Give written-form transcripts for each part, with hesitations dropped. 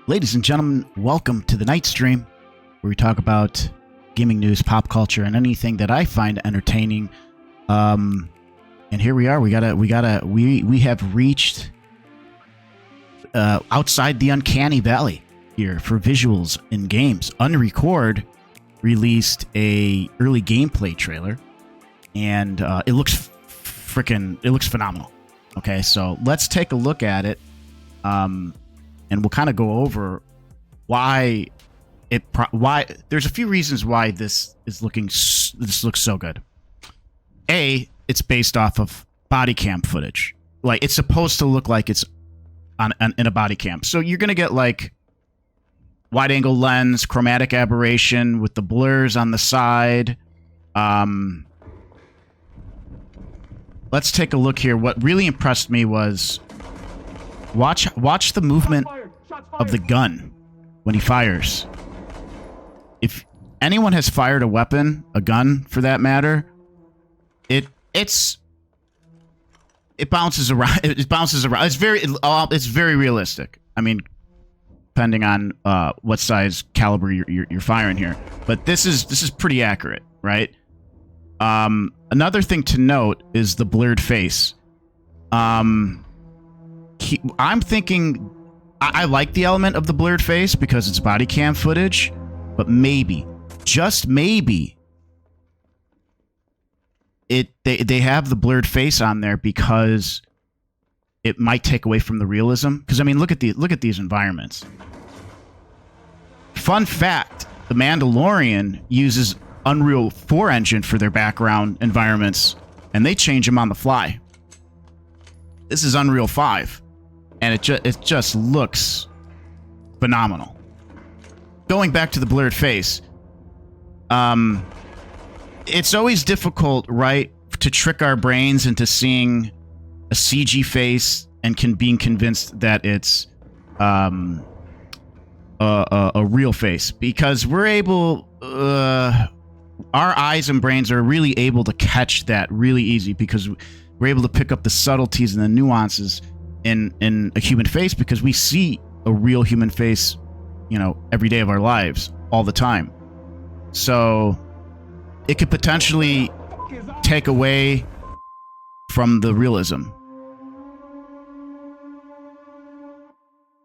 Ladies and gentlemen, welcome to the night stream, where we talk about gaming news, pop culture, and anything that I find entertaining. And here we are. We have reached outside the uncanny valley here for visuals in games. Unrecord released a early gameplay trailer, and it looks phenomenal. Okay, so let's take a look at it. And we'll kind of go over why there's a few reasons why this looks so good. A, it's based off of body cam footage. Like, it's supposed to look like it's in a body cam. So you're gonna get like wide angle lens, chromatic aberration with the blurs on the side. Let's take a look here. What really impressed me was watch the movement of the gun when he fires. If anyone has fired a weapon, a gun for that matter, it bounces around. It bounces around. It's very realistic. I mean, depending on what size caliber you're firing here, but this is pretty accurate, right? Another thing to note is the blurred face. I'm thinking I like the element of the blurred face because it's body cam footage, but maybe, just maybe, they have the blurred face on there because it might take away from the realism. Because I mean, look at these environments. Fun fact: The Mandalorian uses Unreal 4 engine for their background environments, and they change them on the fly. This is Unreal 5. And it just looks phenomenal. Going back to the blurred face, it's always difficult, right, to trick our brains into seeing a CG face and being convinced that it's a real face, because we're able, our eyes and brains are really able to catch that really easy, because we're able to pick up the subtleties and the nuances in a human face, because we see a real human face, every day of our lives, all the time. So it could potentially take away from the realism.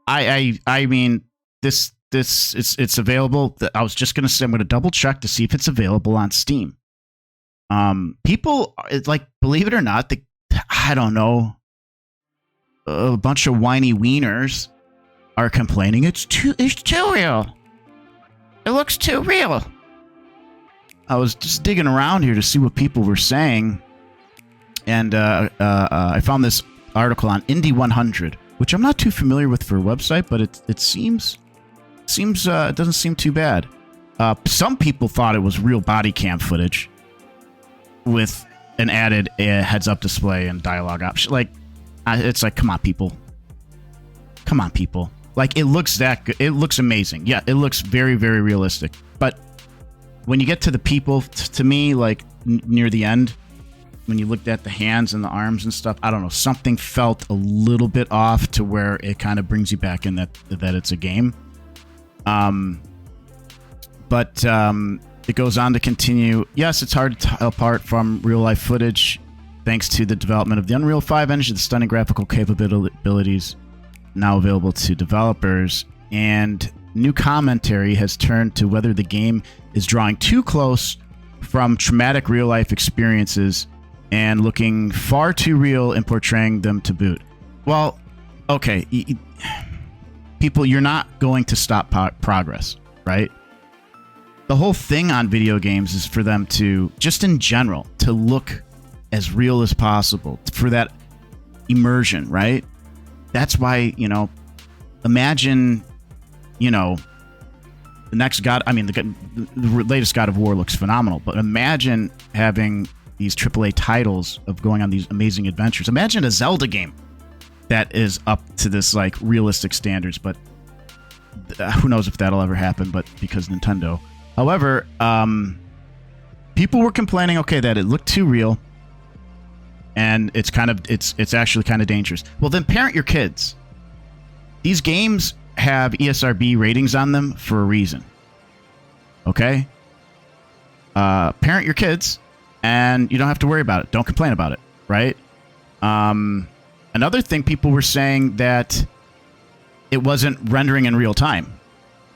I mean, it's available. I was just gonna say, I'm gonna double check to see if it's available on Steam. People, believe it or not, I don't know, a bunch of whiny wieners are complaining it's too real. It looks too real. I was just digging around here to see what people were saying, and I found this article on Indie 100, which I'm not too familiar with for a website, but it seems it doesn't seem too bad. Some people thought it was real body cam footage with an added heads-up display and dialogue option. It's like, come on, people. Like, it looks that good. It looks amazing. Yeah, it looks very, very realistic. But when you get to the people, to me, like, near the end, when you looked at the hands and the arms and stuff, I don't know, something felt a little bit off to where it kind of brings you back in that it's a game. But it goes on to continue. Yes, it's hard to tell apart from real-life footage, thanks to the development of the Unreal 5 engine, the stunning graphical capabilities now available to developers, and new commentary has turned to whether the game is drawing too close from traumatic real-life experiences and looking far too real in portraying them to boot. Well, okay, people, you're not going to stop progress, right? The whole thing on video games is for them to, just in general, to look as real as possible, for that immersion, right? That's why, imagine, the next God, I mean, the latest God of War looks phenomenal, but imagine having these AAA titles of going on these amazing adventures. Imagine a Zelda game that is up to this, like, realistic standards, but who knows if that'll ever happen, but because Nintendo. However, people were complaining, okay, that it looked too real, and it's actually kind of dangerous. Well, then parent your kids. These games have ESRB ratings on them for a reason. Okay? Parent your kids, and you don't have to worry about it. Don't complain about it, right? Another thing, people were saying that it wasn't rendering in real time,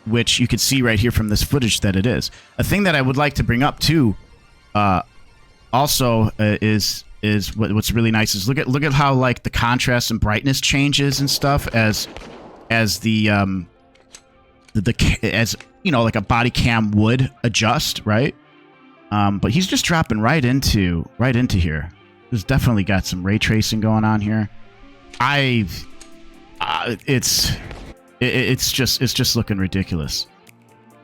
which you could see right here from this footage that it is. A thing that I would like to bring up too, also is what's really nice is look at how like the contrast and brightness changes and stuff as the as you know, like a body cam would adjust, right? But he's just dropping right into here. There's definitely got some ray tracing going on here. It's just looking ridiculous.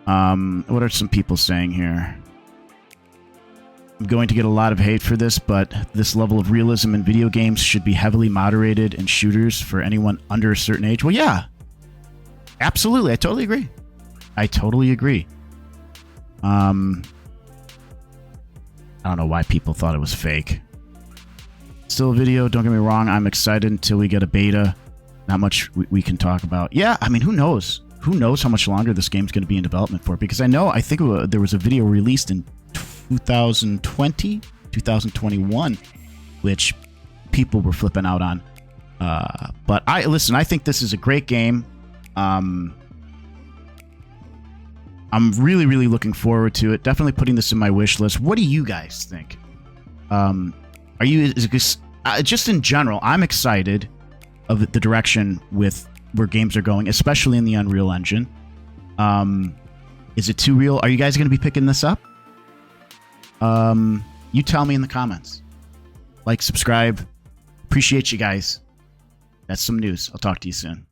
What are some people saying here? I'm going to get a lot of hate for this, but this level of realism in video games should be heavily moderated in shooters for anyone under a certain age. Well, yeah. Absolutely. I totally agree. I don't know why people thought it was fake. Still a video, don't get me wrong. I'm excited until we get a beta. Not much we can talk about. Yeah, I mean, who knows? Who knows how much longer this game's going to be in development for? Because I think there was a video released in 2020, 2021, which people were flipping out on. But I think this is a great game. I'm really looking forward to it. Definitely putting this in my wish list. What do you guys think? Are you just in general? I'm excited of the direction with where games are going, especially in the Unreal Engine. Is it too real? Are you guys going to be picking this up? You tell me in the comments. Like, subscribe. Appreciate you guys. That's some news. I'll talk to you soon.